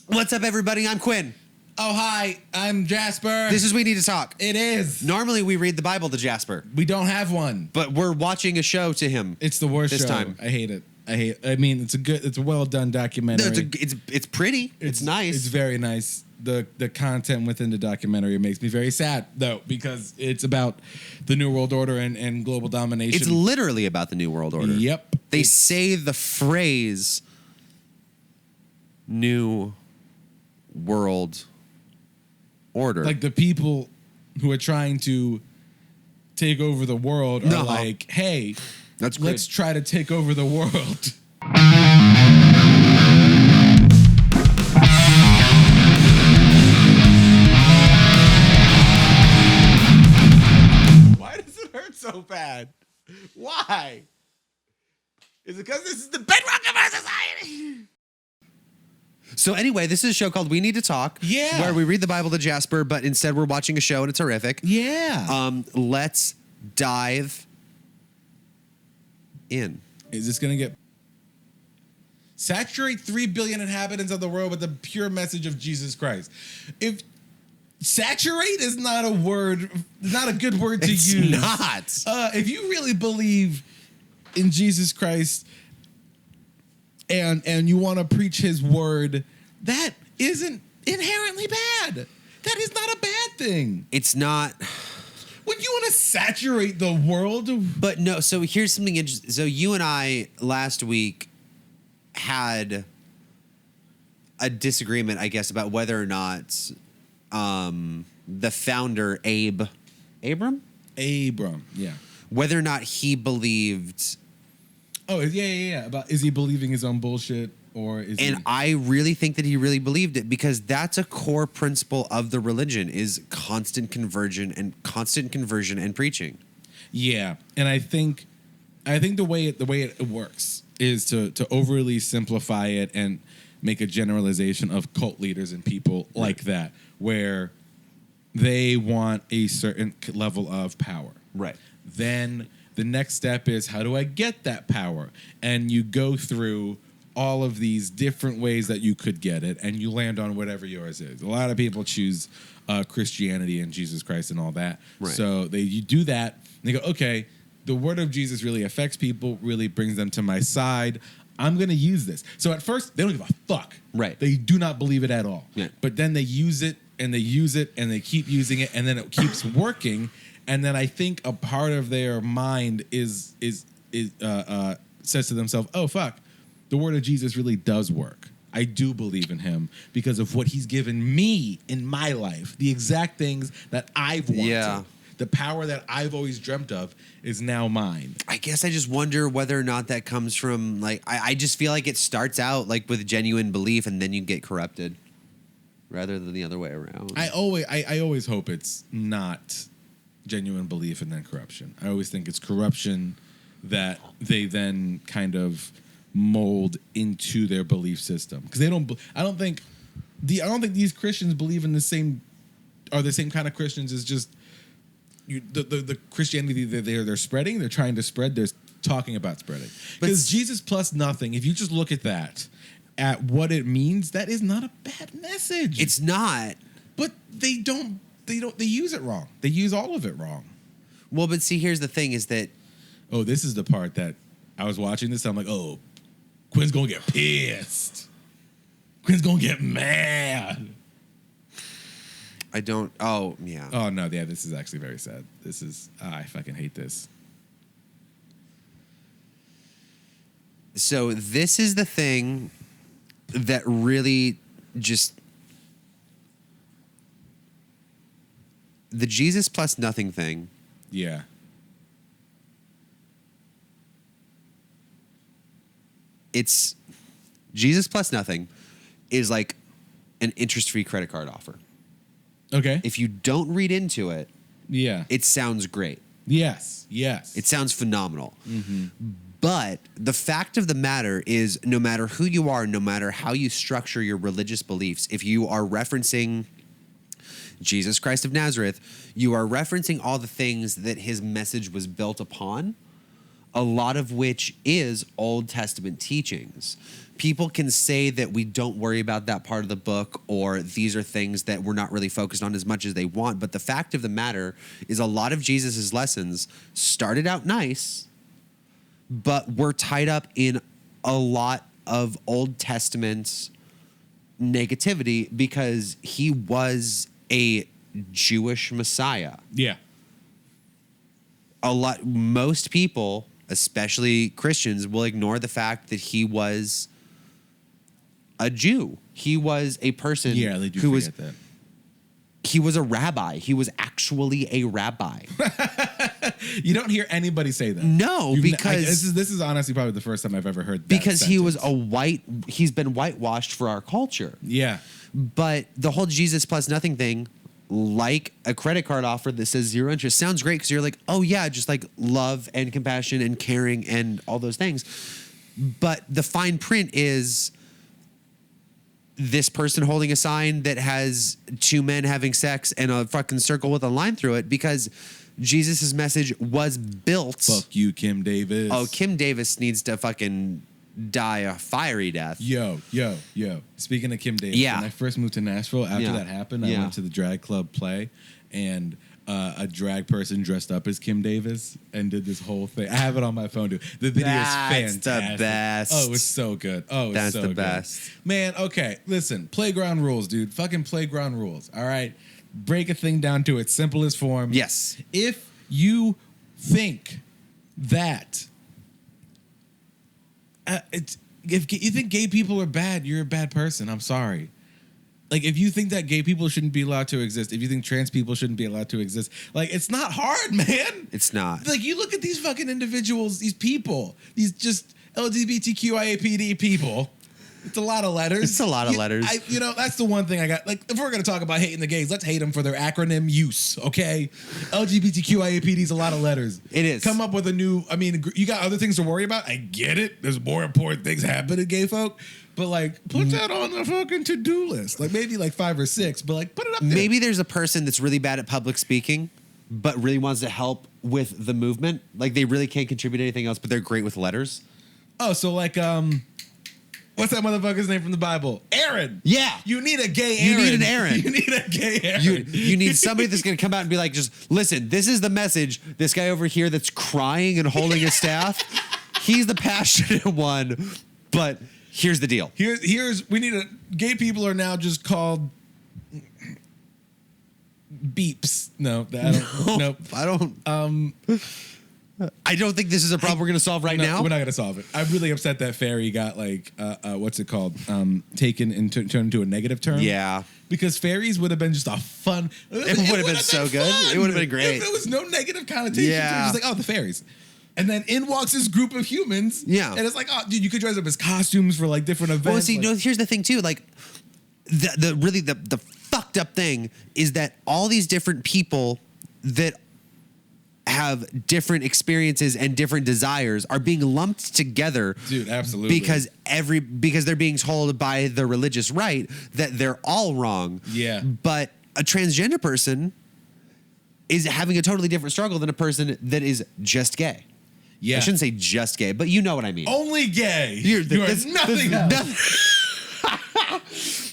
What's up, everybody? I'm Quin. Oh, hi. I'm Jasper. This is We Need to Talk. It is. Normally, we read the Bible to Jasper, We don't have one. but we're watching a show to him. It's the worst this show. time. I hate it. I mean, it's a well done documentary. No, it's pretty. It's nice. It's very nice. The content within the documentary makes me very sad, though, because it's about the New World Order and global domination. It's literally about the New World Order. Yep. They say the phrase New World Order. Like the people who are trying to take over the world are like, hey, let's try to take over the world. Why does it hurt so bad? Why? Is it because this is the bedrock of our society? So anyway, this is a show called We Need to Talk. Yeah. Where we read the Bible to Jasper, but instead we're watching a show and it's horrific. Yeah. Let's dive in. Is this going to get... Saturate 3 billion inhabitants of the world with the pure message of Jesus Christ. If saturate is not a word, not a good word to use. It's not. If you really believe in Jesus Christ and you want to preach his word, that isn't inherently bad. That is not a bad thing. It's not. Would you want to saturate the world? But no, so here's something interesting. So you and I last week had a disagreement, I guess, about whether or not the founder, Abram, yeah. whether or not he believed. Oh, yeah. About is he believing his own bullshit or is and he... I really think that he really believed it because that's a core principle of the religion is constant conversion and preaching. Yeah, and I think the way it works is to overly simplify it and make a generalization of cult leaders and people like that, where they want a certain level of power. Right. Then the next step is, how do I get that power? And you go through all of these different ways that you could get it, and you land on whatever yours is. A lot of people choose Christianity and Jesus Christ and all that. Right. So you do that, and they go, okay, the word of Jesus really affects people, really brings them to my side. I'm going to use this. So at first, they don't give a fuck. Right. They do not believe it at all. Yeah. But then they use it, and they use it, and they keep using it, and then it keeps working. And then I think a part of their mind says to themselves, oh, fuck, the word of Jesus really does work. I do believe in him because of what he's given me in my life. The exact things that I've wanted. Yeah. The power that I've always dreamt of is now mine. I guess I just wonder whether or not that comes from, like, I just feel like it starts out, like, with genuine belief and then you get corrupted rather than the other way around. I always hope it's not genuine belief and then corruption. I always think it's corruption that they then kind of mold into their belief system, because they don't. I don't think these Christians believe in the same kind of Christians as just the Christianity that they're spreading. They're trying to spread. They're talking about spreading. Because Jesus plus nothing. If you just look at that, at what it means, that is not a bad message. It's not. But they don't. They use it wrong. They use all of it wrong. Well, but see, here's the thing: is that this is the part that I was watching this. I'm like, oh, Quin's gonna get pissed. Quin's gonna get mad. I don't. Oh, yeah. Oh no, yeah. This is actually very sad. This is. I fucking hate this. So this is the thing that really just. The Jesus plus nothing thing. Yeah. It's Jesus plus nothing is like an interest-free credit card offer. Okay. If you don't read into it, Yeah. it sounds great. Yes. It sounds phenomenal. Mm-hmm. But the fact of the matter is, no matter who you are, no matter how you structure your religious beliefs, if you are referencing Jesus Christ of Nazareth, you are referencing all the things that his message was built upon. a lot of which is Old Testament teachings. People can say that we don't worry about that part of the book, or these are things that we're not really focused on as much as they want. But the fact of the matter is a lot of Jesus's lessons started out nice, but were tied up in a lot of Old Testament negativity because he was a Jewish Messiah. Yeah. Most people, especially Christians, will ignore the fact that he was a Jew. He was a person They do who was forget that. he was a rabbi. He was actually a rabbi. You don't hear anybody say that. No, because this is honestly probably the first time I've ever heard that because he was sentence. he's been whitewashed for our culture. Yeah. But the whole Jesus plus nothing thing, like a credit card offer that says 0 interest, sounds great because you're like, oh yeah, just like love and compassion and caring and all those things. But the fine print is this person holding a sign that has two men having sex and a fucking circle with a line through it, because Jesus' message was built. Fuck you, Kim Davis. Oh, Kim Davis needs to fucking die a fiery death. Yo. Speaking of Kim Davis, Yeah. when I first moved to Nashville, after Yeah. that happened, I Yeah. went to the drag club play, and a drag person dressed up as Kim Davis and did this whole thing. I have it on my phone, dude. The video is That's fantastic. the best. Oh, it's so good. Oh, it's That's so the good. best. Man, okay, listen. Playground rules, dude. Fucking playground rules, all right? Break a thing down to its simplest form. Yes. If you think that if you think gay people are bad, you're a bad person. I'm sorry. Like, if you think that gay people shouldn't be allowed to exist, if you think trans people shouldn't be allowed to exist, like, it's not hard, man. It's not. Like, you look at these fucking individuals, these people, these just LGBTQIA people. It's a lot of letters. It's a lot of letters. That's the one thing I got. Like, if we're going to talk about hating the gays, let's hate them for their acronym use, okay? LGBTQIAPD is a lot of letters. It is. Come up with a new, you got other things to worry about. I get it. There's more important things happening, gay folk. But, like, put that on the fucking to-do list. Like, maybe, like, 5 or 6, but, like, put it up there. Maybe there's a person that's really bad at public speaking, but really wants to help with the movement. Like, they really can't contribute anything else, but they're great with letters. Oh, so, like, what's that motherfucker's name from the Bible? Aaron. Yeah. You need a gay Aaron. You need an Aaron. You need a gay Aaron. You need somebody that's going to come out and be like, just listen, this is the message. This guy over here that's crying and holding a staff, he's the passionate one, but here's the deal. Gay people are now just called beeps. No, nope. I don't think this is a problem we're going to solve right now. We're not going to solve it. I'm really upset that fairy got what's it called? Taken and turned into a negative term. Yeah. Because fairies would have been just a fun. It would have been so good. Fun. It would have been great. If there was no negative connotation. Yeah. It's just like, oh, the fairies. And then in walks this group of humans. Yeah. And it's like, oh, dude, you could dress up as costumes for like different events. Well, see, here's the thing too. Like, the fucked up thing is that all these different people that have different experiences and different desires are being lumped together. Dude, absolutely. Because they're being told by the religious right that they're all wrong. Yeah. But a transgender person is having a totally different struggle than a person that is just gay. Yeah. I shouldn't say just gay, but you know what I mean. Only gay. You are nothing else.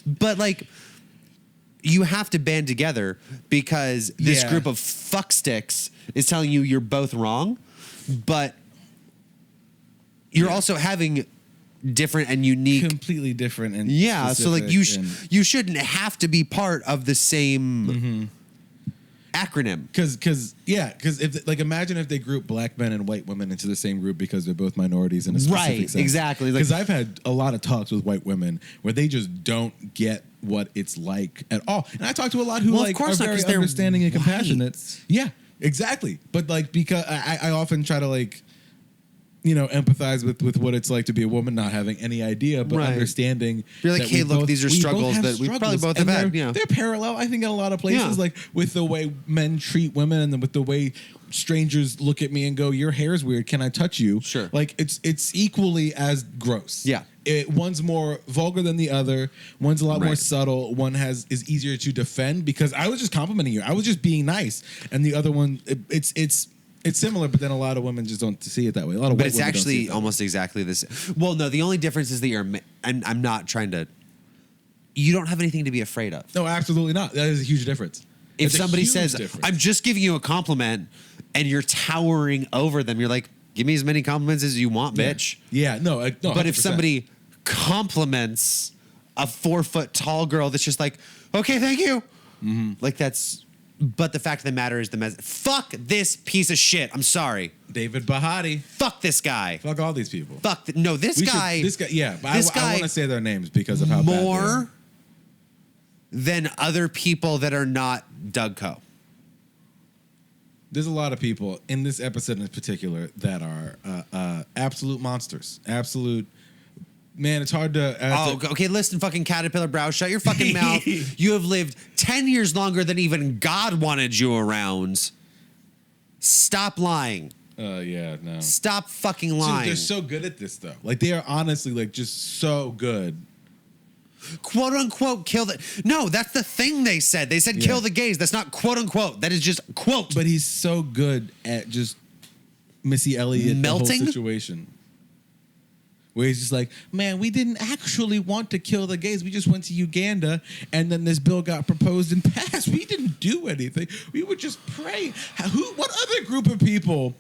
But like, you have to band together because this group of fucksticks is telling you you're both wrong, but you're also having different and unique, completely different and so like you shouldn't have to be part of the same acronym. Because if like, imagine if they group black men and white women into the same group because they're both minorities in a specific sense. Exactly. Because I've had a lot of talks with white women where they just don't get what it's like at all. And I talk to a lot who of course are not, very 'cause they're understanding and compassionate. white. Yeah, exactly. But like, because I often try to like, empathize with what it's like to be a woman, not having any idea, but understanding. You're like, that hey, we look, both- these are we both struggles have that we probably struggles, both have and had. They're parallel, I think, in a lot of places, like with the way men treat women and with the way strangers look at me and go, your hair's weird, can I touch you? Sure. Like, it's equally as gross. Yeah. One's more vulgar than the other. One's a lot more subtle. One is easier to defend because I was just complimenting you. I was just being nice. And the other one, it's It's similar, but then a lot of women just don't see it that way. A lot of But white it's women don't see it actually that almost exactly this. Well, no, the only difference is that and I'm not trying to. You don't have anything to be afraid of. way. No, absolutely not. That is a huge difference. If It's a somebody huge says, difference. "I'm just giving you a compliment," and you're towering over them, you're like, "Give me as many compliments as you want, bitch." Yeah, no. But if 100%. somebody compliments a 4 foot tall girl that's just like, "Okay, thank you," like that's. But the fact of the matter is, fuck this piece of shit. I'm sorry. David Bahati, Fuck this guy. fuck all these people. Fuck. No, this guy. This guy, yeah. But this I guy want to say their names because of how bad they are. more than other people that are not Doug Coe. There's a lot of people in this episode in particular that are absolute monsters. Absolute. Man, it's hard to. Okay, listen, fucking caterpillar brow, shut your fucking mouth. You have lived 10 years longer than even God wanted you around. Stop lying. Yeah, no. Stop fucking Dude, lying. they're so good at this though. Like they are honestly like just so good. Quote unquote kill the. No, that's the thing they said. They said kill the gays. That's not quote unquote. That is just quote. But he's so good at just Missy Elliott Melting? the whole situation. Where he's just like, man, we didn't actually want to kill the gays. We just went to Uganda, and then this bill got proposed and passed. We didn't do anything. We were just praying. What other group of people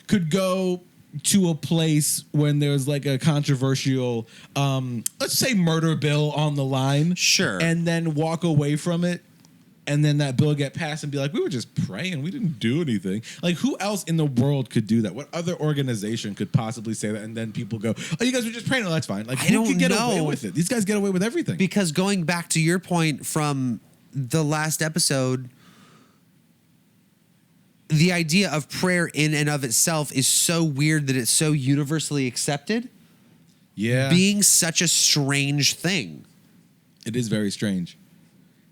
could go to a place when there's like a controversial, let's say murder bill on the line? Sure. And then walk away from it? And then that bill get passed and be like, we were just praying. We didn't do anything. Like, who else in the world could do that? What other organization could possibly say that? And then people go, oh, you guys were just praying. Oh, that's fine. Like, who could get away with it? These guys get away with everything. Because going back to your point from the last episode, the idea of prayer in and of itself is so weird that it's so universally accepted. Yeah. Being such a strange thing. It is very strange.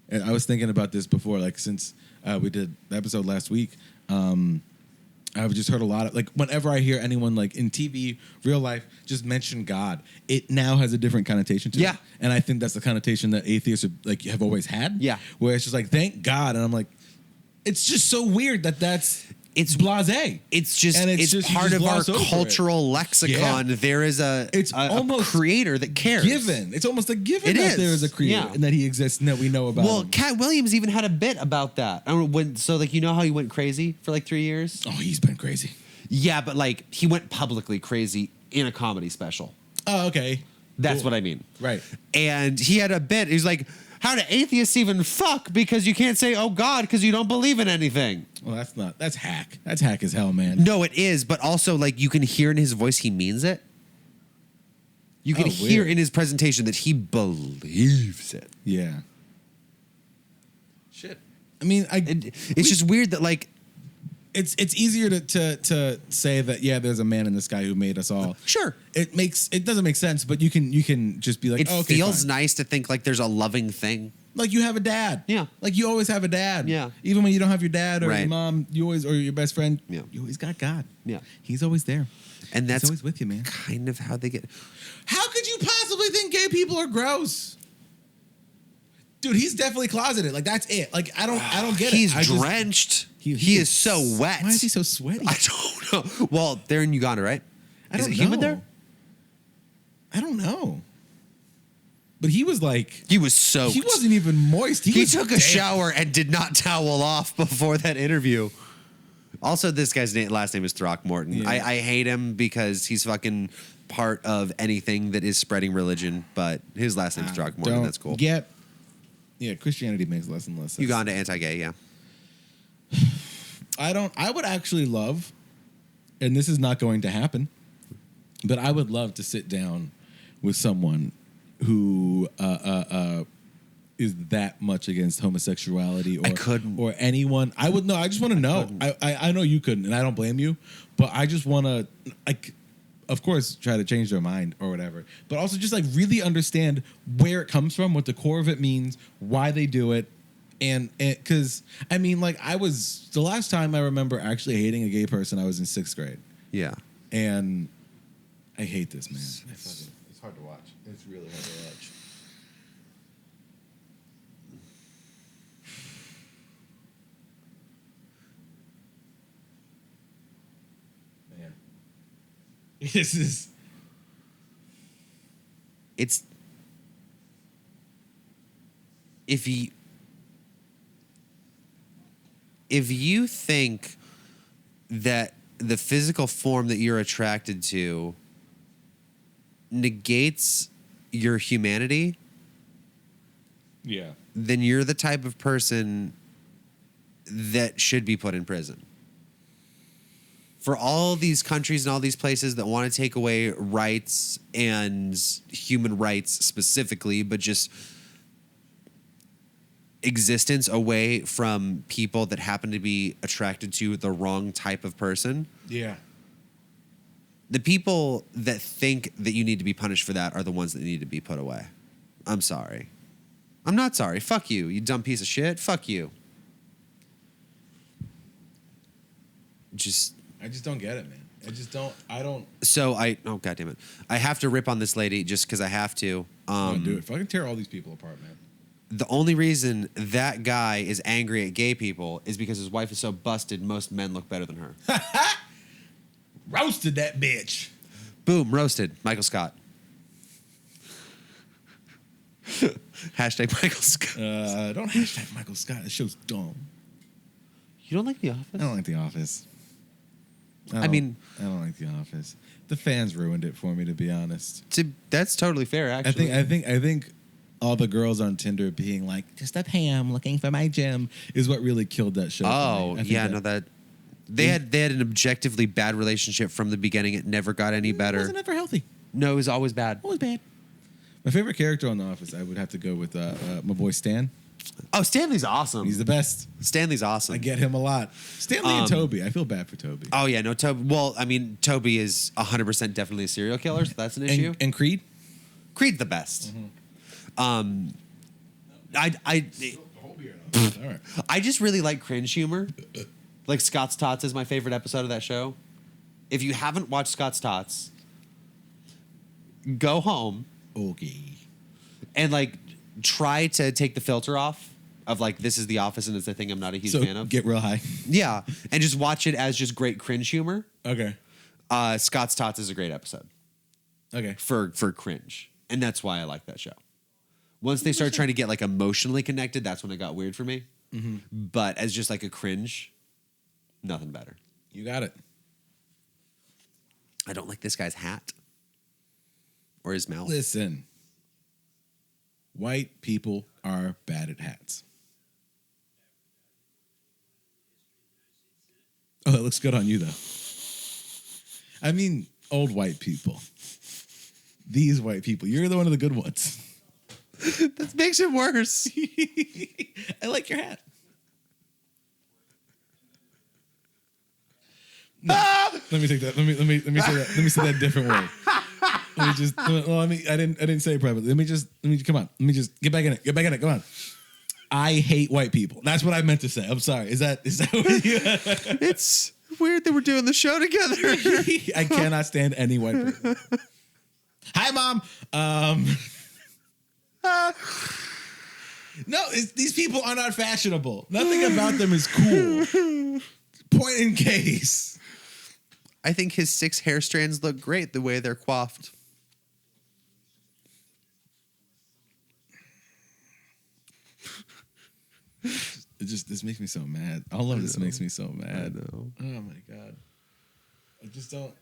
And I was thinking about this before, like since we did the episode last week, I've just heard a lot of, like, whenever I hear anyone like in TV, real life, just mention God, it now has a different connotation to it. And I think that's the connotation that atheists have always had. Yeah. Where it's just like, thank God. And I'm like, it's just so weird it's blasé. It's just And it's just, you part just of our gloss over it. cultural lexicon. Yeah. There is It's a almost creator that cares. Given. It's almost a given It that is. there is a creator Yeah. and that he exists and that we know about Well, him. Cat Williams even had a bit about that. I don't know when. So, like, you know how he went crazy for like 3 years? Oh, he's been crazy. Yeah, but like he went publicly crazy in a comedy special. Oh, okay. That's Cool. what I mean. Right. And he had a bit. He's like, how do atheists even fuck? Because you can't say, oh God, because you don't believe in anything. Well, that's hack. That's hack as hell, man. No, it is. But also, like, you can hear in his voice he means it. You can hear weird. in his presentation that he believes it. Yeah. Shit. I mean, It's just weird that, like, it's easier to say that there's a man in the sky who made us all. Sure. It doesn't make sense, but you can just be like, it oh, okay, feels fine. nice to think like there's a loving thing. Like you have a dad. Yeah. Like you always have a dad. Yeah. Even when you don't have your dad or Right. your mom, or your best friend, Yeah. you always got God. Yeah. He's always there. And that's He's always with you, man. kind of how they get. How could you possibly think gay people are gross? Dude, he's definitely closeted. Like that's it. Like I don't get He's it. I just- drenched. He is so wet. Why is he so sweaty? I don't know. Well, they're in Uganda, right? I don't Is it know. humid there? I don't know. But he was like, He was soaked. he wasn't even moist. He was took a damp. shower and did not towel off before that interview. Also, this guy's last name is Throckmorton. Yeah. I hate him because he's fucking part of anything that is spreading religion, but his last name's Throckmorton. Don't That's cool. Yeah, Christianity makes less and less sense. Uganda anti-gay, yeah. I would actually love, and this is not going to happen, but I would love to sit down with someone who is that much against homosexuality or I couldn't. or anyone. I would know. I just want to know. I know you couldn't, and I don't blame you, but I just want to of course try to change their mind or whatever, but also just like really understand where it comes from, what the core of it means, why they do it. And because I mean, like the last time I remember actually hating a gay person, I was in 6th grade. Yeah. And I hate this, man. It's hard to watch. It's really hard to watch. This is. It's if you think that the physical form that you're attracted to negates your humanity, Yeah. then you're the type of person that should be put in prison. For all these countries and all these places that want to take away rights and human rights specifically, but just existence away from people that happen to be attracted to the wrong type of person. Yeah. The people that think that you need to be punished for that are the ones that need to be put away. I'm sorry. I'm not sorry. Fuck you, you dumb piece of shit. Fuck you. I just don't get it, man. I don't. Oh, God damn it. I have to rip on this lady just because I have to. Do it. Fucking tear all these people apart, man. The only reason that guy is angry at gay people is because his wife is so busted, most men look better than her. Roasted that bitch. Boom, roasted. Michael Scott. Hashtag Michael Scott. Don't hashtag Michael Scott. That show's dumb. You don't like The Office? I don't like The Office. I mean, I don't like The Office. The fans ruined it for me, to be honest. That's totally fair, actually. I think all the girls on Tinder being like, just a Pam looking for my gym, is what really killed that show. Oh, yeah, they had an objectively bad relationship from the beginning. It never got any better. It wasn't ever healthy. No, it was always bad. Always bad. My favorite character on The Office, I would have to go with my boy Stan. Oh, Stanley's awesome. He's the best. Stanley's awesome. I get him a lot. Stanley and Toby. I feel bad for Toby. Oh, yeah, no, Toby. Well, I mean, Toby is 100% definitely a serial killer, so that's an issue. And Creed? Creed's the best. Mm-hmm. All right. I just really like cringe humor. Like Scott's Tots is my favorite episode of that show. If you haven't watched Scott's Tots, go home. Okay. And like try to take the filter off of like this is The Office and it's a thing I'm not a huge fan of. Get real high. Yeah, and just watch it as just great cringe humor. Okay. Scott's Tots is a great episode. Okay. For cringe, and that's why I like that show. Once they start trying to get like emotionally connected, that's when it got weird for me. Mm-hmm. But as just like a cringe, nothing better. You got it. I don't like this guy's hat or his mouth. Listen. White people are bad at hats. Oh, it looks good on you, though. I mean, old white people. These white people. You're the one of the good ones. That makes it worse. I like your hat. No, let me take that. Let me say that. Let me say that a different way. Let me just. Well, I didn't say it privately. Let me come on. Let me just get back in it. Get back in it. Come on. I hate white people. That's what I meant to say. I'm sorry. Is that what you? It's weird that we're doing the show together. I cannot stand any white person. Hi, Mom. No, these people are not fashionable. Nothing about them is cool. Point in case. I think his 6 hair strands look great the way they're coiffed. This makes me so mad. All of this makes me so mad. I know. Oh my God. I just don't.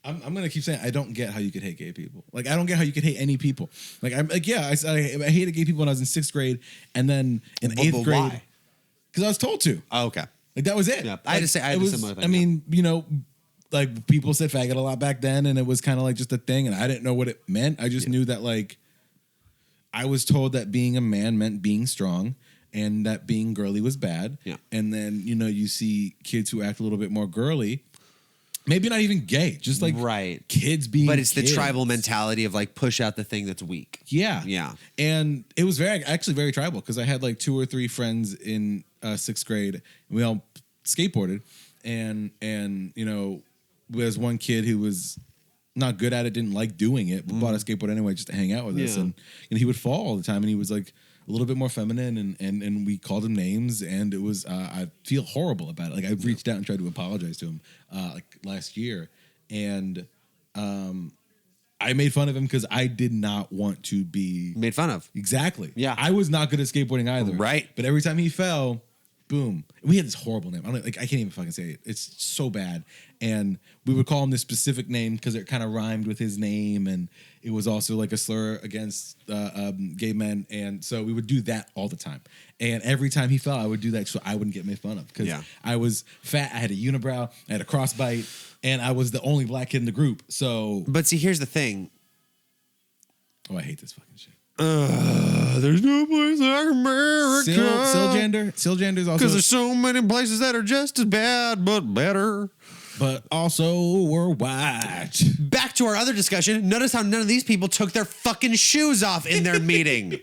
I'm gonna keep saying I don't get how you could hate gay people. Like I don't get how you could hate any people. Like I'm like I hated gay people when I was in 6th grade, and then in 8th grade. Why? Because I was told to. Oh, okay. Like that was it. Yeah, I had to say I had a similar thing. I mean, like people said faggot a lot back then, and it was kind of like just a thing, and I didn't know what it meant. I just knew that like I was told that being a man meant being strong, and that being girly was bad. Yeah. And then you see kids who act a little bit more girly. Maybe not even gay, just like kids being But it's kids. the tribal mentality of like push out the thing that's weak. Yeah. Yeah. And it was actually very tribal because I had like 2 or 3 friends in 6th grade and we all skateboarded and there's one kid who was not good at it, didn't like doing it, but bought a skateboard anyway just to hang out with us. And he would fall all the time and he was like a little bit more feminine and we called him names and it was I feel horrible about it. Like I reached out and tried to apologize to him like last year and I made fun of him because I did not want to be Made fun of. Exactly. Yeah. I was not good at skateboarding either. Right. But every time he fell, boom. We had this horrible name. I can't even fucking say it. It's so bad. And we would call him this specific name because it kind of rhymed with his name, and it was also like a slur against gay men. And so we would do that all the time. And every time he fell, I would do that so I wouldn't get made fun of because I was fat. I had a unibrow. I had a crossbite. And I was the only black kid in the group. So, But see, here's the thing. Oh, I hate this fucking shit. There's no place like America. Silgender's also... Because there's so many places that are just as bad, but better. But also, we're white. Back to our other discussion. Notice how none of these people took their fucking shoes off in their meeting.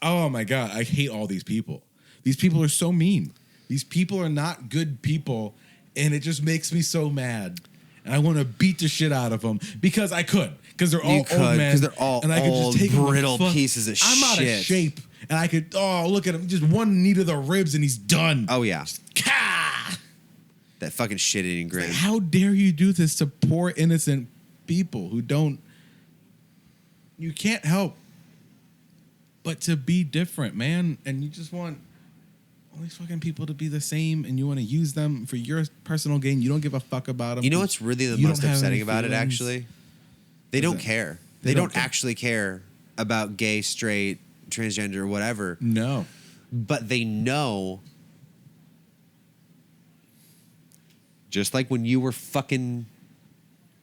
Oh my God, I hate all these people. These people are so mean. These people are not good people, and it just makes me so mad. And I want to beat the shit out of them because I could. Because they're all old men. Because they're all and I could old, just take brittle pieces of shit. I'm out of shape. And I could, look at him. Just one knee to the ribs, and he's done. Oh, yeah. Just, that fucking shit-eating grin. Like, how dare you do this to poor, innocent people who don't... You can't help but to be different, man. And you just want... all these fucking people to be the same, and you want to use them for your personal gain. You don't give a fuck about them. You know what's really the most upsetting about it, actually? They don't care. They don't actually care about gay, straight, transgender, whatever. No. But they know, just like when you were fucking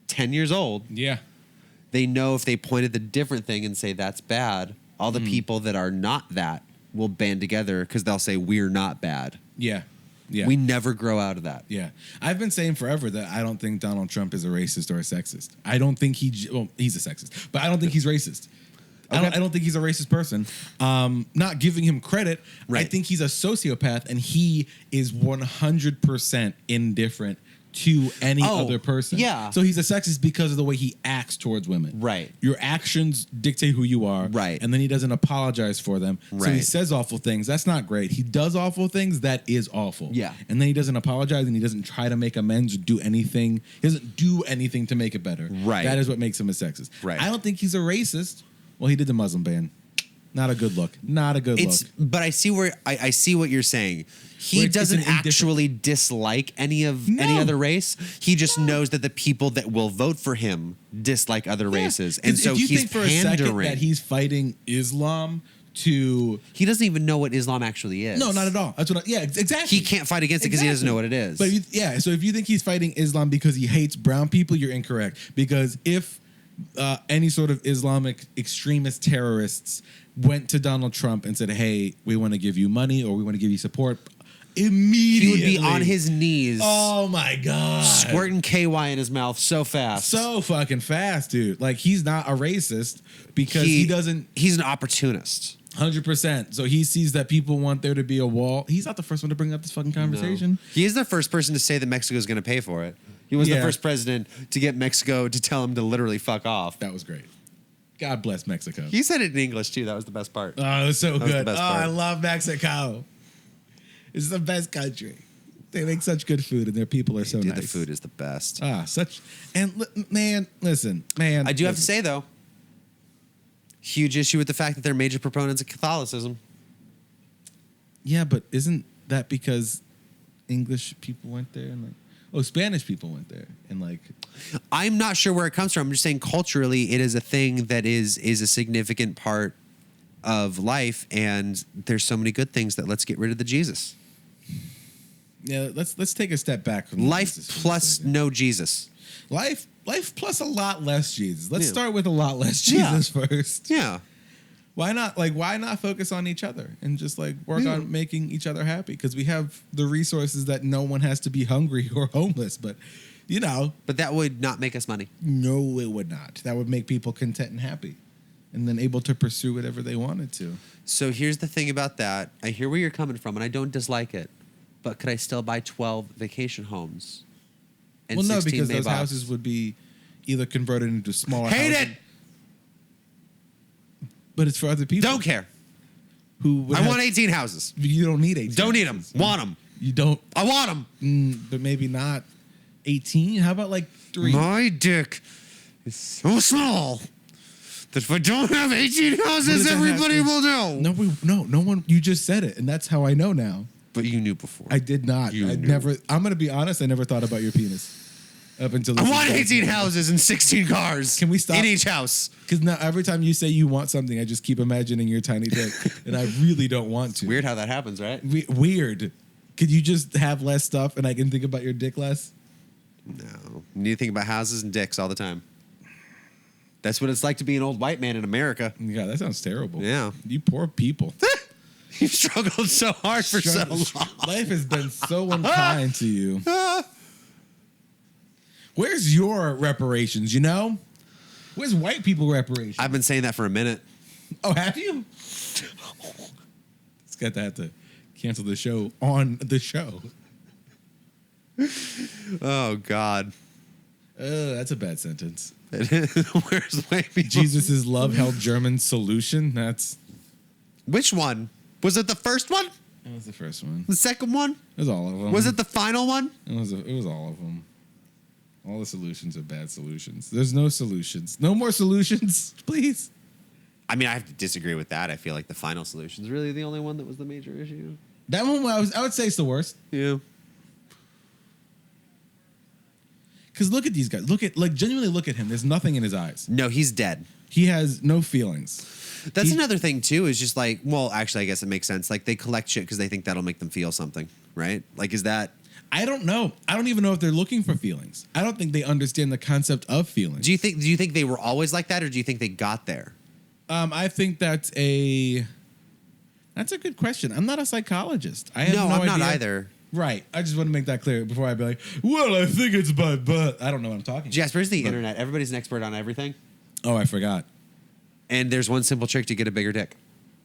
10 years old, Yeah. they know if they point at the different thing and say that's bad, all the people that are not that will band together because they'll say we're not bad. Yeah. Yeah. We never grow out of that. Yeah. I've been saying forever that I don't think Donald Trump is a racist or a sexist. I don't think he's a sexist, but I don't think he's racist. Okay. I don't think he's a racist person. Not giving him credit. Right. I think he's a sociopath, and he is 100% indifferent to any other person. Yeah. So he's a sexist because of the way he acts towards women. Right. Your actions dictate who you are. Right. And then he doesn't apologize for them. So he Right. says awful things. That's not great. He does awful things. That is awful. Yeah. And then he doesn't apologize, and he doesn't try to make amends or do anything. He doesn't do anything to make it better. Right. That is what makes him a sexist. Right. I don't think he's a racist. Well, he did the Muslim ban. Not a good look. Not a good look. But I see where I see what you're saying. He Where it's doesn't an indifferent- actually dislike any No. other race. He just knows that the people that will vote for him dislike other races, and so if you he's think for a second pandering. that he's fighting Islam to... He doesn't even know what Islam actually is. No, not at all. That's what. Exactly. He can't fight against it because he doesn't know what it is. But so if you think he's fighting Islam because he hates brown people, you're incorrect. Because if any sort of Islamic extremist terrorists went to Donald Trump and said, "Hey, we want to give you money or we want to give you support," immediately he would be on his knees. Oh my God. Squirting KY in his mouth so fast. So fucking fast, dude. Like, he's not a racist because he doesn't... He's an opportunist. 100%. So he sees that people want there to be a wall. He's not the first one to bring up this fucking conversation. No. He is the first person to say that Mexico is going to pay for it. He was the first president to get Mexico to tell him to literally fuck off. That was great. God bless Mexico. He said it in English, too. That was the best part. Oh, it was so good. The best part. I love Mexico. It's the best country. They make such good food, and their people are so Dude, nice. the food is the best. Man, listen. I do have to say, though, huge issue with the fact that they're major proponents of Catholicism. Yeah, but isn't that because English people went there and Spanish people went there and I'm not sure where it comes from. I'm just saying culturally it is a thing that is a significant part of life, and there's so many good things that let's get rid of the Jesus. Yeah, let's take a step back from Life Jesus plus no Jesus. Life plus a lot less Jesus. Let's start with a lot less Jesus first. Yeah. Why not focus on each other and just work on making each other happy? Because we have the resources that no one has to be hungry or homeless. But, But that would not make us money. No, it would not. That would make people content and happy and then able to pursue whatever they wanted to. So here's the thing about that. I hear where you're coming from, and I don't dislike it. But could I still buy 12 vacation homes? And Well, no, 16 because those Maybachs? houses would be either converted into smaller houses. Hate it! But it's for other people. Don't care. I want 18 houses. You don't need 18. Don't need them. Want them. You don't. I want them. But maybe not 18? How about like 3? My dick is so small that if I don't have 18 houses, everybody will know. No one. You just said it, and that's how I know now. But you knew before. I did not. I'm gonna be honest. I never thought about your penis up until. I want 18 houses and 16 cars. Can we stop in each house? Because now every time you say you want something, I just keep imagining your tiny dick, and I really don't want to. Weird how that happens, right? Weird. Could you just have less stuff, and I can think about your dick less? No. You need to think about houses and dicks all the time. That's what it's like to be an old white man in America. Yeah, that sounds terrible. Yeah. You poor people. You've struggled so hard for so long. Life has been so unkind to you. Where's your reparations, you know? Where's white people reparations? I've been saying that for a minute. Oh, have you? It's got to have to cancel the show on the show. Oh, God. That's a bad sentence. Where's white people? Jesus' love held German solution. That's... Which one? Was it the first one? That was the first one. The second one? It was all of them. Was it the final one? It was all of them. All the solutions are bad solutions. There's no solutions. No more solutions, please. I mean, I have to disagree with that. I feel like the final solution is really the only one that was the major issue. That one, I would say, it's the worst. Yeah. Because look at these guys. Genuinely look at him. There's nothing in his eyes. No, he's dead. He has no feelings. That's another thing, too, is just like, well, actually, I guess it makes sense. Like, they collect shit because they think that'll make them feel something, right? Like, is that... I don't know. I don't even know if they're looking for feelings. I don't think they understand the concept of feelings. Do you think they were always like that, or do you think they got there? I think that's a good question. I'm not a psychologist. I have no I'm idea. not either. Right. I just want to make that clear before I be like, well, I think it's my butt. I don't know what I'm talking about. Jasper, it's the internet. Everybody's an expert on everything. Oh, I forgot. And there's one simple trick to get a bigger dick.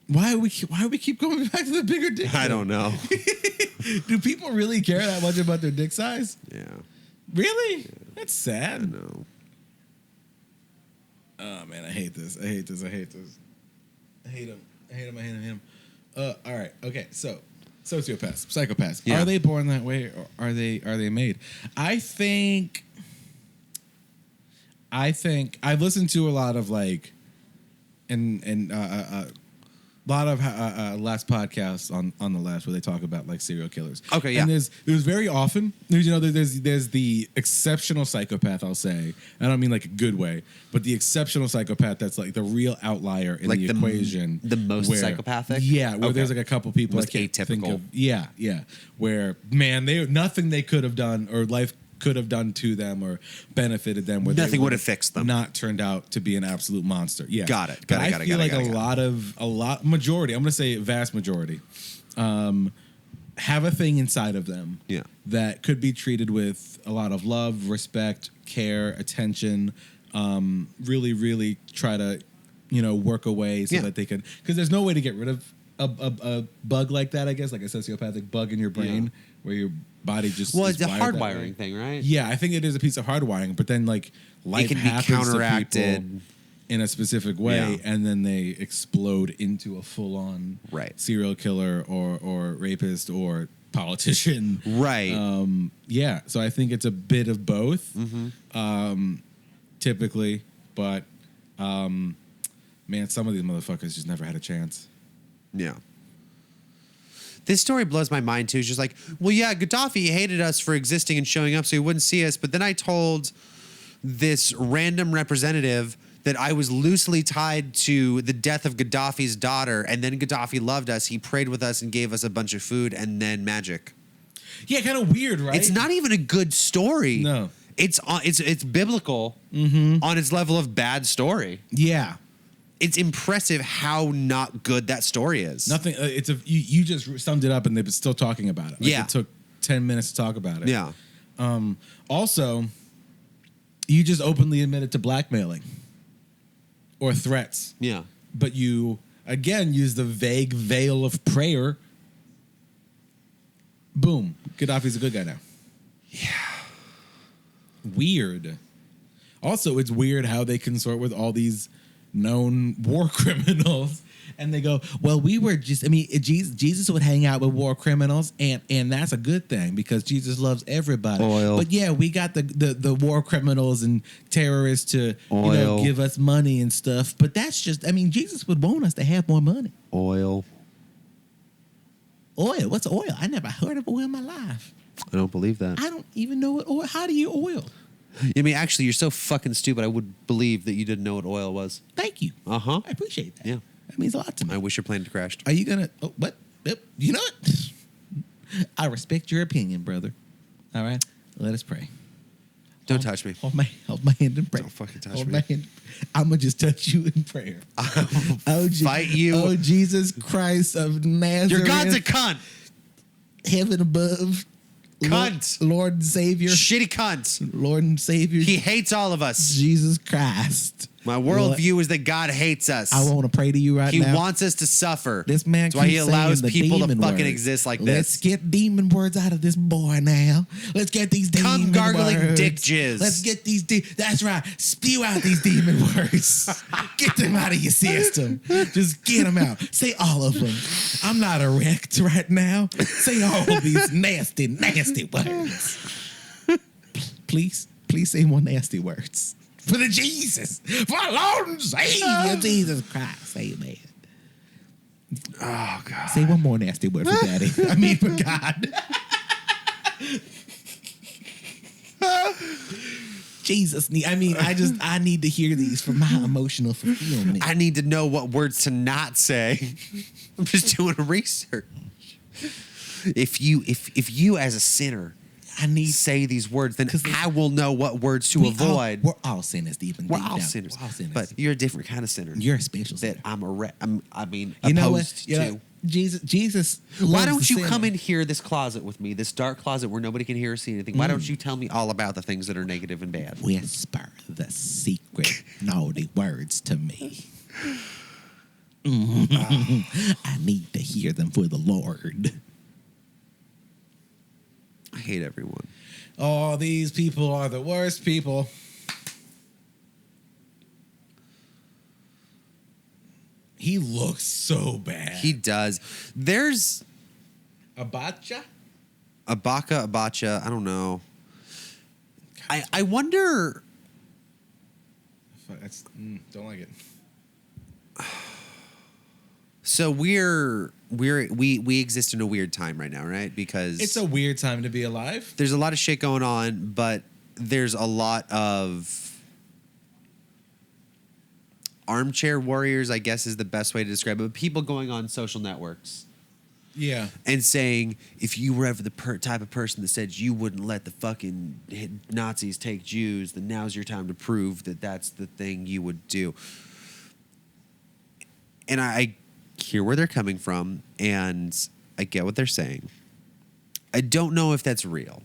Why do we keep going back to the bigger dick? I don't know. Do people really care that much about their dick size? Yeah. Really? Yeah. That's sad. I know. Oh, man, I hate this. I hate him. All right. Okay. So, sociopaths, psychopaths. Yeah. Are they born that way, or are they made? I think I've listened to a lot of like, a lot of last podcasts on the left where they talk about like serial killers. Okay, yeah. And there's very often there's the exceptional psychopath. I'll say, I don't mean like a good way, but the exceptional psychopath that's like the real outlier in like the equation. The most psychopathic. Yeah, where there's like a couple people most atypical. Yeah. Where man, nothing they could have done or life could have done to them or benefited them. Where nothing would have fixed them. Not turned out to be an absolute monster. Yeah, got it. I feel like a majority. I'm going to say vast majority, have a thing inside of them. Yeah. That could be treated with a lot of love, respect, care, attention. Really, really try to, work away so that they can. Because there's no way to get rid of a bug like that. I guess like a sociopathic bug in your brain where your body just it's a hardwiring thing, right? Yeah, I think it is a piece of hardwiring, but then like life can be happens counteracted to people in a specific way, and then they explode into a full-on serial killer or rapist or politician, right? So I think it's a bit of both, typically, but man, some of these motherfuckers just never had a chance. Yeah. This story blows my mind, too. It's just like, well, yeah, Gaddafi hated us for existing and showing up so he wouldn't see us. But then I told this random representative that I was loosely tied to the death of Gaddafi's daughter. And then Gaddafi loved us. He prayed with us and gave us a bunch of food and then magic. Yeah, kind of weird, right? It's not even a good story. No. It's biblical on its level of bad story. Yeah. It's impressive how not good that story is. Nothing. You just summed it up, and they're still talking about it. Like it took 10 minutes to talk about it. Yeah. Also, you just openly admitted to blackmailing or threats. Yeah. But you again use the vague veil of prayer. Boom. Gaddafi's a good guy now. Yeah. Weird. Also, it's weird how they consort with all these known war criminals And they go, well, we were just, I mean, Jesus would hang out with war criminals, and that's a good thing because Jesus loves everybody. Oil. But yeah, we got the war criminals and terrorists to give us money and stuff. But that's just, I mean, Jesus would want us to have more money. Oil. Oil? What's oil? I never heard of oil in my life. I don't believe that. I don't even know what oil. How do you oil? I mean, actually, you're so fucking stupid. I would believe that you didn't know what oil was. Thank you. Uh-huh. I appreciate that. Yeah. That means a lot to me. I wish your plane had crashed. Are you gonna? Oh, what? Yep. You know what? I respect your opinion, brother. All right. Let us pray. Don't touch me. Hold my hand in prayer. Don't fucking touch hold me. My hand. I'm gonna just touch you in prayer. Fight you. Oh, Jesus Christ of Nazareth. Your God's a cunt. Heaven above. Cunt. Lord and Savior. Shitty cunt. Lord and Savior. He hates all of us. Jesus Christ. My worldview is that God hates us. I want to pray to you right now. He wants us to suffer. This man That's why he keeps allows saying the people to demon fucking words. exist like Let's this. get demon words out of this boy now. Let's get these demon Come gargling words. dick jizz. Let's get these. That's right. Spew out these demon words. Get them out of your system. Just get them out. Say all of them. I'm not erect right now. Say all of these nasty, nasty words. Please say more nasty words. For the Jesus. For our Lord and Savior, Jesus Christ. Amen. Oh, God. Say one more nasty word for Daddy. I mean, for God. Jesus. I need to hear these for my emotional fulfillment. I need to know what words to not say. I'm just doing research. If you as a sinner say these words, then I will know what words to avoid. We're all sinners, Stephen. We're all sinners. But you're a different kind of sinner. You're a special that sinner. opposed to. Jesus. Why don't you come in here, this closet with me, this dark closet where nobody can hear or see anything? Why don't you tell me all about the things that are negative and bad? Whisper the secret naughty words to me. I need to hear them for the Lord. I hate everyone. Oh, these people are the worst people. He looks so bad. He does. There's Abacha? Abacha. I don't know. I wonder. Don't like it. So we exist in a weird time right now, right? Because it's a weird time to be alive. There's a lot of shit going on, but there's a lot of armchair warriors, I guess is the best way to describe it. But people going on social networks. Yeah. And saying, if you were ever the type of person that said you wouldn't let the fucking Nazis take Jews, then now's your time to prove that that's the thing you would do. And I hear where they're coming from, and I get what they're saying. I don't know if that's real.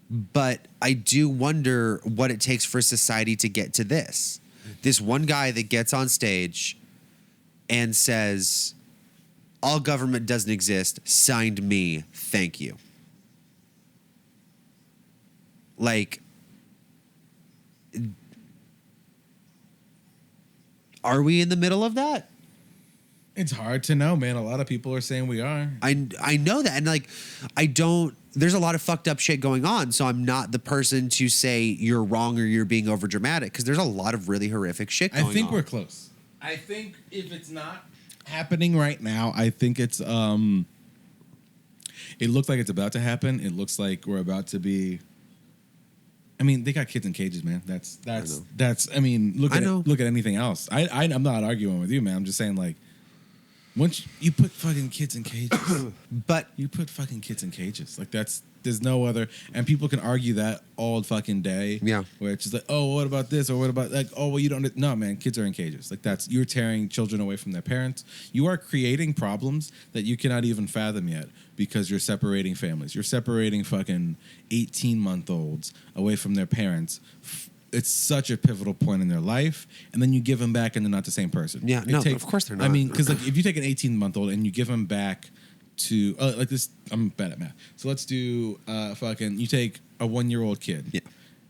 But I do wonder what it takes for society to get to this. This one guy that gets on stage and says, all government doesn't exist, signed me, thank you. Like, are we in the middle of that? It's hard to know, man. A lot of people are saying we are. I know that. And like, there's a lot of fucked up shit going on. So I'm not the person to say you're wrong or you're being over dramatic, because there's a lot of really horrific shit going on. I think we're close. I think if it's not happening right now, I think it's it looks like it's about to happen. It looks like we're about to be. I mean, they got kids in cages, man. That's. I mean, look at anything else. I'm not arguing with you, man. I'm just saying, like, once you put fucking kids in cages, but you put fucking kids in cages. Like, there's no other, and people can argue that all fucking day. Yeah. Where it's just like, oh, what about this? Or what about, like, oh, well, you don't, no, man, kids are in cages. Like, you're tearing children away from their parents. You are creating problems that you cannot even fathom yet because you're separating families. You're separating fucking 18-month-olds away from their parents. It's such a pivotal point in their life, and then you give them back and they're not the same person. Yeah, of course they're not. I mean, because like, if you take an 18-month-old and you give them back to like this, I'm bad at math. So let's do you take a 1-year-old kid, yeah,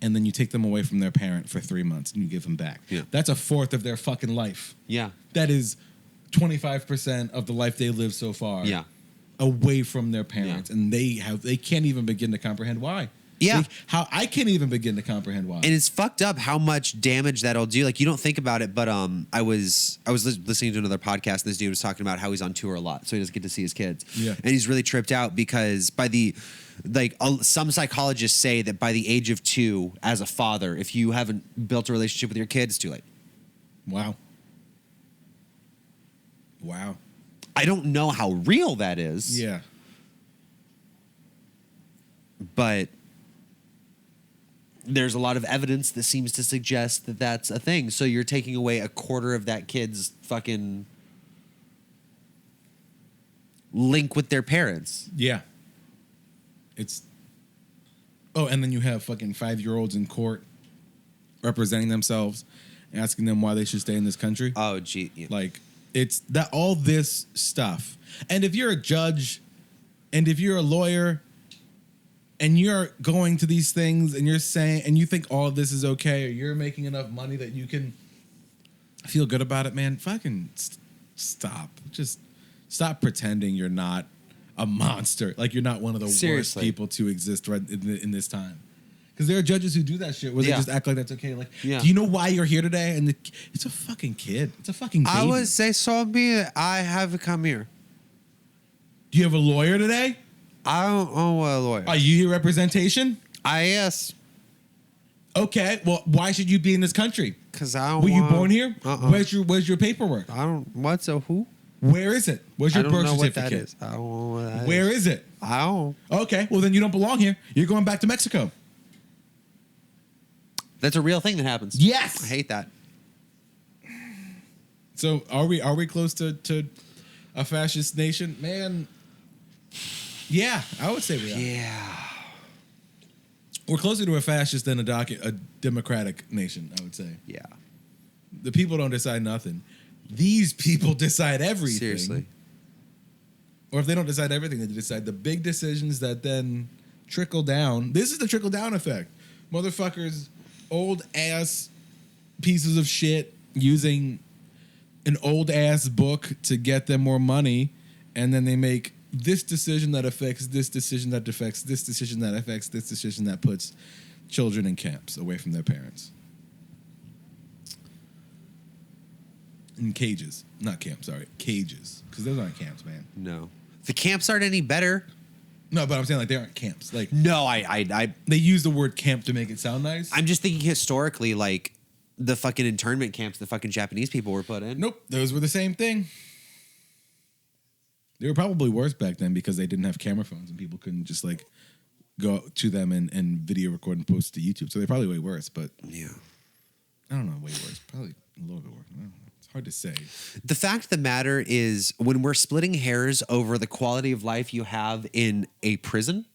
and then you take them away from their parent for 3 months and you give them back. Yeah, that's a fourth of their fucking life. Yeah, that is 25% of the life they live so far Yeah. away from their parents, and they can't even begin to comprehend why. Yeah. I can't even begin to comprehend why. And it's fucked up how much damage that'll do. Like, you don't think about it, but I was listening to another podcast. And this dude was talking about how he's on tour a lot, so he doesn't get to see his kids. Yeah. And he's really tripped out because some psychologists say that by the age of 2, as a father, if you haven't built a relationship with your kid, it's too late. Wow. I don't know how real that is. Yeah. But there's a lot of evidence that seems to suggest that that's a thing. So you're taking away a quarter of that kid's fucking link with their parents. Yeah. And then you have fucking 5-year-olds in court representing themselves, asking them why they should stay in this country. Oh, gee. Yeah. Like, it's that all this stuff. And if you're a judge and if you're a lawyer and you're going to these things and you're saying, and you think all of this is okay, or you're making enough money that you can feel good about it, man, fucking stop. Just stop pretending you're not a monster. Like, you're not one of the worst people to exist right in this time. Because there are judges who do that shit where they just act like that's okay. Like, do you know why you're here today? And it's a fucking kid. It's a fucking baby. I would say so be it. I have come here. Do you have a lawyer today? I don't own a lawyer. Are you your representation? Yes. Okay. Well, why should you be in this country? Because I don't Were you born here? Where's your paperwork? I don't. What's a who? Where is it? Where's your birth certificate? What that is. I don't know what that Where is it? I don't. Okay. Well, then you don't belong here. You're going back to Mexico. That's a real thing that happens. Yes. I hate that. So are we close to a fascist nation? Man, yeah, I would say we are. Yeah. We're closer to a fascist than a democratic nation, I would say. Yeah. The people don't decide nothing. These people decide everything. Seriously. Or if they don't decide everything, they decide the big decisions that then trickle down. This is the trickle down effect. Motherfuckers, old ass pieces of shit using an old ass book to get them more money, and then they make this decision that affects this decision that affects this decision that affects this decision that puts children in camps away from their parents. In cages. Not camps, sorry. Cages. Because those aren't camps, man. No. The camps aren't any better. No, but I'm saying, like, they aren't camps. Like, no, I they use the word camp to make it sound nice. I'm just thinking historically, like the fucking internment camps the fucking Japanese people were put in. Nope, those were the same thing. They were probably worse back then because they didn't have camera phones and people couldn't just like go to them and video record and post to YouTube. So they're probably way worse, but yeah, I don't know, way worse. Probably a little bit worse. I don't know. It's hard to say. The fact of the matter is, when we're splitting hairs over the quality of life you have in a prison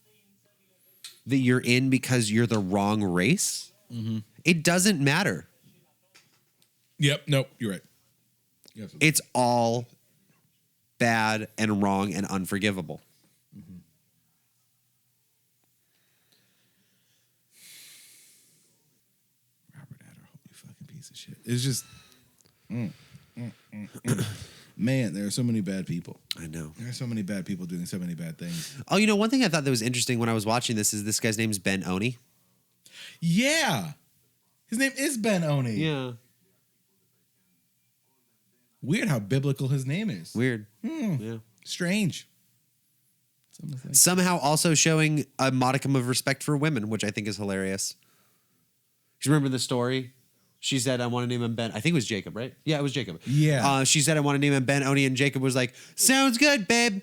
that you're in because you're the wrong race, it doesn't matter. Yep. Nope. You're right. It's all bad and wrong and unforgivable. Robert Adderholt, you fucking piece of shit. It's just, man, there are so many bad people. I know. There are so many bad people doing so many bad things. Oh, you know, one thing I thought that was interesting when I was watching this is this guy's name's Ben Oni. Yeah. His name is Ben Oni. Yeah. Weird how biblical his name is. Weird. Yeah. Strange. Somehow also showing a modicum of respect for women, which I think is hilarious. You remember the story? She said, I want to name him Ben. I think it was Jacob, right? Yeah, it was Jacob. Yeah. She said, I want to name him Ben Oni, and Jacob was like, sounds good, babe.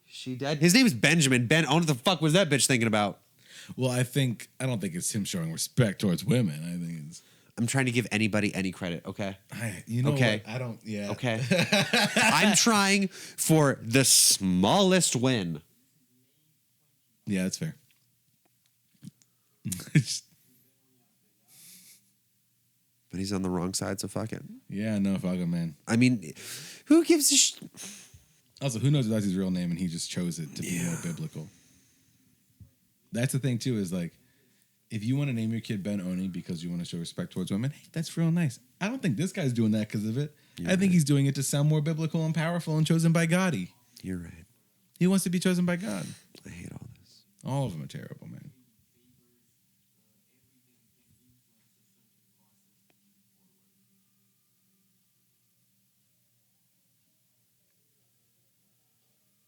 She dead? His name is Benjamin. Ben Oni, what the fuck was that bitch thinking about? Well, I don't think it's him showing respect towards women. I think it's... I'm trying to give anybody any credit, okay? You know okay. What? I don't, yeah. Okay. I'm trying for the smallest win. Yeah, that's fair. But he's on the wrong side, so fuck it. Yeah, no, fuck him, man. I mean, who gives a shit? Also, who knows if that's his real name and he just chose it to be more biblical. That's the thing, too, is like, if you want to name your kid Ben Oni because you want to show respect towards women, hey, that's real nice. I don't think this guy's doing that because of it. I think he's doing it to sound more biblical and powerful and chosen by God. You're right. He wants to be chosen by God. I hate all this. All of them are terrible, man.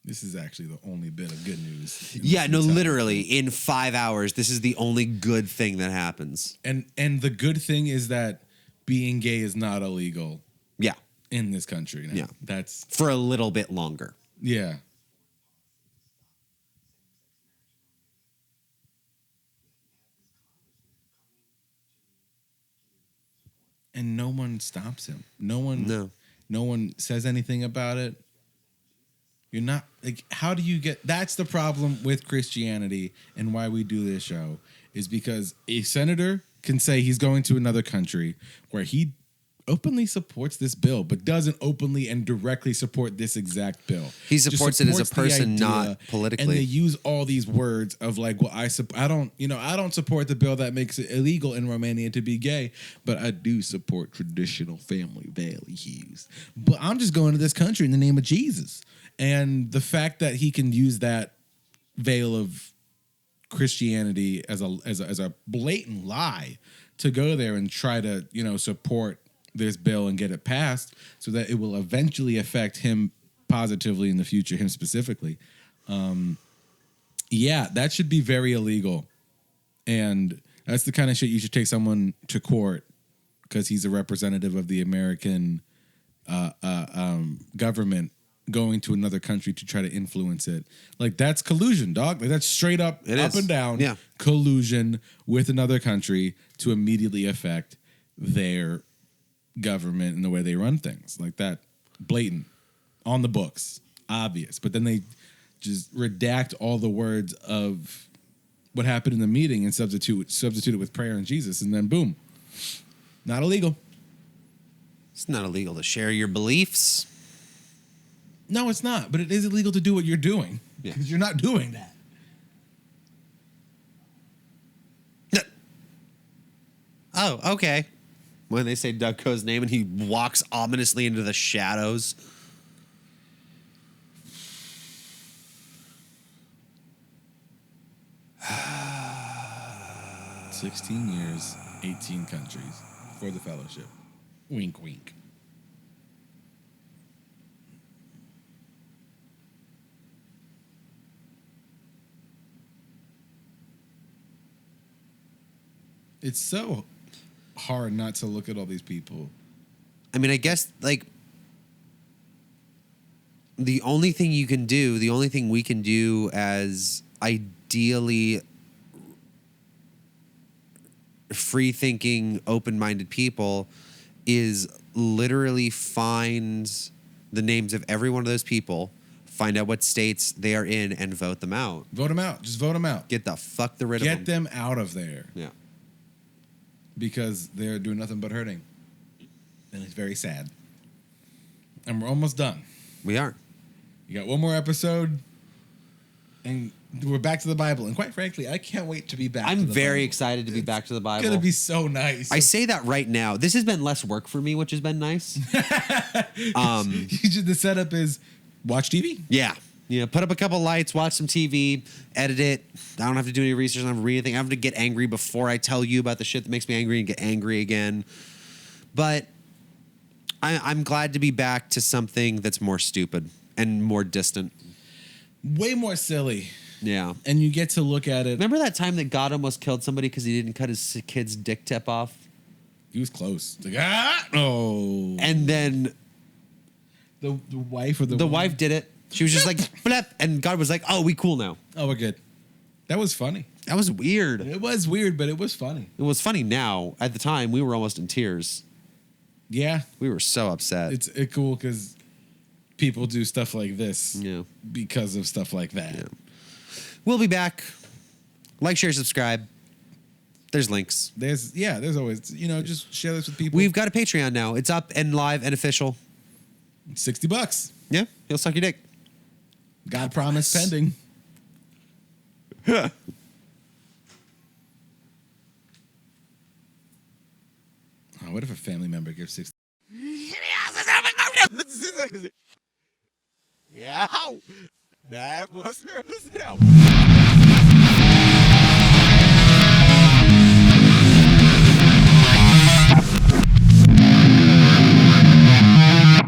This is actually the only bit of good news. Yeah, no, literally, in 5 hours, this is the only good thing that happens. And the good thing is that being gay is not illegal. Yeah. In this country now. Yeah. That's for a little bit longer. Yeah. And no one stops him. No one says anything about it. You're not like, how do you get, that's the problem with Christianity and why we do this show is because a senator can say he's going to another country where he openly supports this bill, but doesn't openly and directly support this exact bill. He supports it as a person, not politically. And they use all these words of like, well, I don't support the bill that makes it illegal in Romania to be gay, but I do support traditional family values. But I'm just going to this country in the name of Jesus. And the fact that he can use that veil of Christianity as a blatant lie to go there and try to, support this bill and get it passed so that it will eventually affect him positively in the future, him specifically. That should be very illegal. And that's the kind of shit you should take someone to court because he's a representative of the American government going to another country to try to influence it. Like, that's collusion, dog. Like, that's straight up, and down collusion with another country to immediately affect their government and the way they run things. Like that, blatant, on the books, obvious. But then they just redact all the words of what happened in the meeting and substitute it with prayer and Jesus, and then boom, not illegal. It's not illegal to share your beliefs. No, it's not. But it is illegal to do what you're doing because you're not doing that. Oh, okay. When they say Ducko's name and he walks ominously into the shadows. $16 years, 18 countries for the fellowship. Wink, wink. It's so hard not to look at all these people. I mean, I guess, like, the only thing we can do as ideally free-thinking, open-minded people is literally find the names of every one of those people, find out what states they are in, and vote them out. Vote them out. Just vote them out. Get the fuck rid of them. Get them out of there. Yeah. Because they're doing nothing but hurting. And it's very sad. And we're almost done. We are. You got one more episode, and we're back to the Bible. And quite frankly, I can't wait to be back to the Bible. I'm very excited to be back to the Bible. It's going to be so nice. I say that right now. This has been less work for me, which has been nice. The setup is watch TV. Yeah. Put up a couple lights, watch some TV, edit it. I don't have to do any research. I don't have to read anything. I don't have to get angry before I tell you about the shit that makes me angry and get angry again. But I'm glad to be back to something that's more stupid and more distant. Way more silly. Yeah. And you get to look at it. Remember that time that God almost killed somebody because he didn't cut his kid's dick tip off? He was close. Like, oh. And then the wife or the wife did it. She was just like, blep, and God was like, oh, we cool now. Oh, we're good. That was funny. That was weird. It was weird, but it was funny. It was funny now. At the time, we were almost in tears. Yeah. We were so upset. It's cool because people do stuff like this because of stuff like that. Yeah. We'll be back. Like, share, subscribe. There's links. There's always, just share this with people. We've got a Patreon now. It's up and live and official. $60. Yeah. He'll suck your dick. God promise pending. Oh, what if a family member gives 60? Yeah. That was